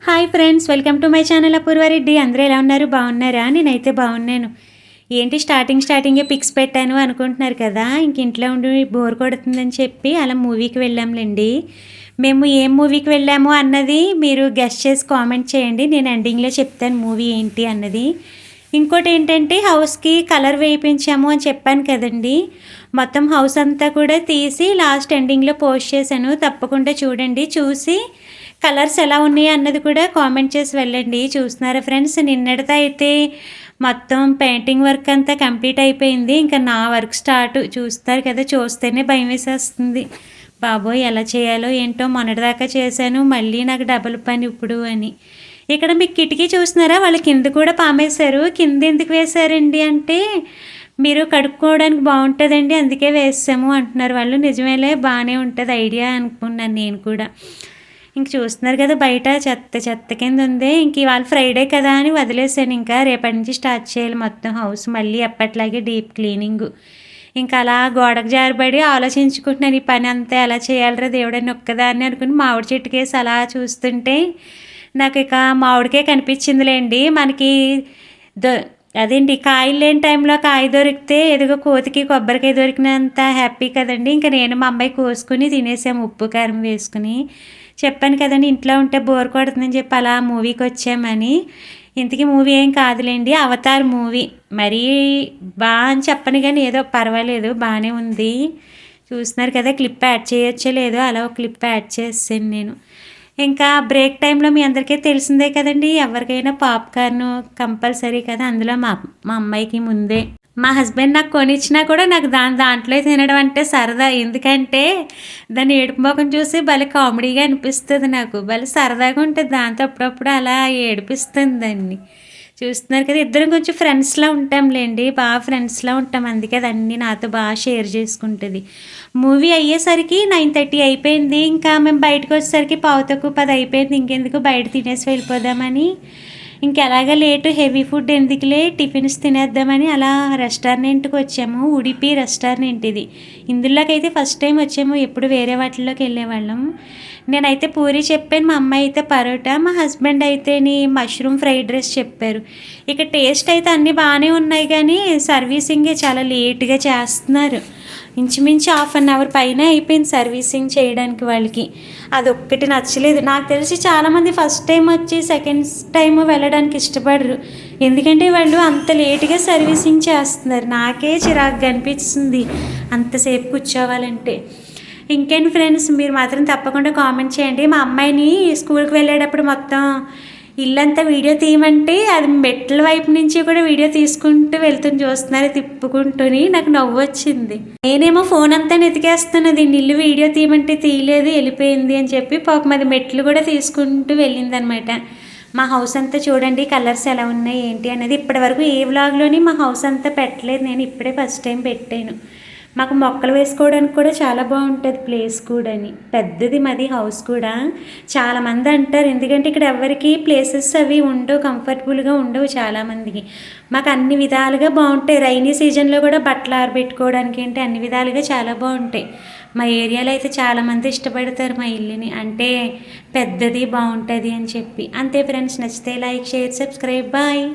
Hi friends, welcome to my channel Apoorva Reddy. అందరూ ఎలా ఉన్నారు? బాగున్నారా? నేనైతే బాగున్నాను. ఏంటి స్టార్టింగే పిక్స్ పెట్టాను అనుకుంటున్నారు కదా. ఇంక ఇంట్లో ఉండి బోర్ కొడుతుందని చెప్పి అలా మూవీకి వెళ్ళాంలేండి. మేము ఏం మూవీకి వెళ్ళాము అన్నది మీరు గెస్ట్ చేసి కామెంట్ చేయండి. నేను ఎండింగ్లో చెప్తాను మూవీ ఏంటి అన్నది. ఇంకోటి ఏంటంటే హౌస్కి కలర్ వేయించాము అని చెప్పాను కదండి. మొత్తం హౌస్ అంతా కూడా తీసి లాస్ట్ ఎండింగ్లో పోస్ట్ చేశాను. తప్పకుండా చూడండి. చూసి కలర్స్ ఎలా ఉన్నాయి అన్నది కూడా కామెంట్ చేసి వెళ్ళండి. చూస్తున్నారా ఫ్రెండ్స్, నిన్నటితో అయితే మొత్తం పెయింటింగ్ వర్క్ అంతా కంప్లీట్ అయిపోయింది. ఇంకా నా వర్క్ స్టార్ట్. చూస్తారు కదా, చూస్తేనే భయం వేసేస్తుంది. బాబోయ్, ఎలా చేయాలో ఏంటో. మొన్నటిదాకా చేశాను, మళ్ళీ నాకు డబుల్ పని ఇప్పుడు అని. ఇక్కడ మీకు కిటికీ చూస్తున్నారా, వాళ్ళు కింద కూడా పామేశారు. కింద ఎందుకు వేశారండి అంటే, మీరు కడుక్కోవడానికి బాగుంటుందండి అందుకే వేసాము అంటున్నారు వాళ్ళు. నిజమేలే, బాగానే ఉంటుంది ఐడియా అనుకున్నాను నేను కూడా. ఇంక చూస్తున్నారు కదా, బయట చెత్త కింద ఉంది. ఇంక ఇవాళ ఫ్రైడే కదా అని వదిలేసాను. ఇంకా రేపటి నుంచి స్టార్ట్ చేయాలి మొత్తం హౌస్ మళ్ళీ ఎప్పట్లాగే డీప్ క్లీనింగ్. ఇంకా అలా గోడకు జారిపడి ఆలోచించుకుంటున్నాను, ఈ పని అంతా ఎలా చేయాలరా దేవుడని ఒక్కదాన్ని అనుకుని మామిడి చెట్టుకేసి అలా చూస్తుంటే నాకు ఇక మామిడికే కనిపించిందిలేండి. మనకి అదేంటి, కాయలు లేని టైంలో కాయ దొరికితే ఎదుగో కోతికి కొబ్బరికాయ దొరికినంత హ్యాపీ కదండి. ఇంకా నేను మా అమ్మాయి కోసుకుని తినేసాము ఉప్పు కారం వేసుకుని. చెప్పాను కదండి, ఇంట్లో ఉంటే బోర్ కొడుతుందని చెప్పి అలా మూవీకి వచ్చామని. ఇంతకీ మూవీ ఏం కాదులేండి, అవతార్ మూవీ. మరీ బాగా అని చెప్పను కానీ ఏదో పర్వాలేదు, బాగానే ఉంది. చూస్తున్నారు కదా, క్లిప్ యాడ్ చేయొచ్చో లేదో అలా ఒక క్లిప్ యాడ్ చేసాను నేను. ఇంకా బ్రేక్ టైంలో మీ అందరికీ తెలిసిందే కదండి, ఎవరికైనా పాప్కార్న్ కంపల్సరీ కదా. అందులో మా అమ్మాయికి ముందే మా హస్బెండ్ నాకు కొనిచ్చినా కూడా నాకు దాంట్లో తినడం అంటే సరదా. ఎందుకంటే దాన్ని ఏడుపు మొఖం చూసి భలే కామెడీగా అనిపిస్తుంది. నాకు భలే సరదాగా ఉంటుంది దాంతో. అప్పుడప్పుడు అలా ఏడిపిస్తుంది దాన్ని. చూస్తున్నారు కదా, ఇద్దరం కొంచెం ఫ్రెండ్స్లా ఉంటాంలేండి, బాగా ఫ్రెండ్స్లా ఉంటాం. అందుకే అది అన్నీ నాతో బాగా షేర్ చేసుకుంటుంది. మూవీ అయ్యేసరికి 9:30 అయిపోయింది. ఇంకా మేము బయటకు వచ్చేసరికి 9:45 అయిపోయింది. ఇంకెందుకు బయట తినేసి వెళ్ళిపోదామని, ఇంకెలాగా లేటు హెవీ ఫుడ్ ఎందుకులే టిఫిన్స్ తినేద్దామని అలా రెస్టారెంట్కి వచ్చాము. ఉడిపి రెస్టారెంట్ ఇది. ఇందులోకైతే ఫస్ట్ టైం వచ్చాము, ఎప్పుడు వేరే వాటిల్లోకి వెళ్ళేవాళ్ళం. నేనైతే పూరి చెప్పాను, మా అమ్మాయి అయితే పరోటా, మా హస్బెండ్ అయితే మష్రూమ్ ఫ్రైడ్ రైస్ చెప్పారు. ఇక టేస్ట్ అయితే అన్నీ బాగానే ఉన్నాయి కానీ సర్వీసింగే చాలా లేట్గా చేస్తున్నారు. ఇంచుమించు 1/2 అవర్ పైన అయిపోయింది సర్వీసింగ్ చేయడానికి వాళ్ళకి. అదొక్కటి నచ్చలేదు. నాకు తెలిసి చాలామంది ఫస్ట్ టైం వచ్చి సెకండ్ టైం వెళ్ళడానికి ఇష్టపడరు. ఎందుకంటే వాళ్ళు అంత లేట్గా సర్వీసింగ్ చేస్తున్నారు. నాకే చిరాకుగా అనిపిస్తుంది అంతసేపు కూర్చోవాలంటే. ఇంకేంటి ఫ్రెండ్స్, మీరు మాత్రం తప్పకుండా కామెంట్ చేయండి. మా అమ్మాయిని స్కూల్కి వెళ్ళేటప్పుడు మొత్తం ఇల్లంతా వీడియో తీయమంటే అది మెట్ల వైపు నుంచి కూడా వీడియో తీసుకుంటూ వెళ్తుంది. చూస్తున్నారు తిప్పుకుంటూని. నాకు నవ్వు వచ్చింది. నేనేమో ఫోన్ అంతా నెతికేస్తాను, దీన్ని ఇల్లు వీడియో తీయమంటే తీయలేదు, వెళ్ళిపోయింది అని చెప్పి పాపం అది మెట్లు కూడా తీసుకుంటూ వెళ్ళిందనమాట. మా హౌస్ అంతా చూడండి, కలర్స్ ఎలా ఉన్నాయి ఏంటి అనేది. ఇప్పటివరకు ఏ వ్లాగ్లోని మా హౌస్ అంతా పెట్టలేదు నేను, ఇప్పుడే ఫస్ట్ టైం పెట్టాను. మాకు మొక్కలు వేసుకోవడానికి కూడా చాలా బాగుంటుంది ప్లేస్ కూడా. పెద్దది మాది హౌస్ కూడా. చాలామంది అంటారు, ఎందుకంటే ఇక్కడ ఎవరికి ప్లేసెస్ అవి ఉండవు, కంఫర్టబుల్గా ఉండవు చాలామందికి. మాకు అన్ని విధాలుగా బాగుంటాయి. రైనీ సీజన్లో కూడా బట్టలు ఆరబెట్టుకోవడానికి ఏంటి అన్ని విధాలుగా చాలా బాగుంటాయి. మా ఏరియాలో అయితే చాలామంది ఇష్టపడతారు మా ఇల్లుని, అంటే పెద్దది బాగుంటుంది అని చెప్పి. అంతే ఫ్రెండ్స్, నచ్చితే లైక్, షేర్, సబ్స్క్రైబ్. బాయ్.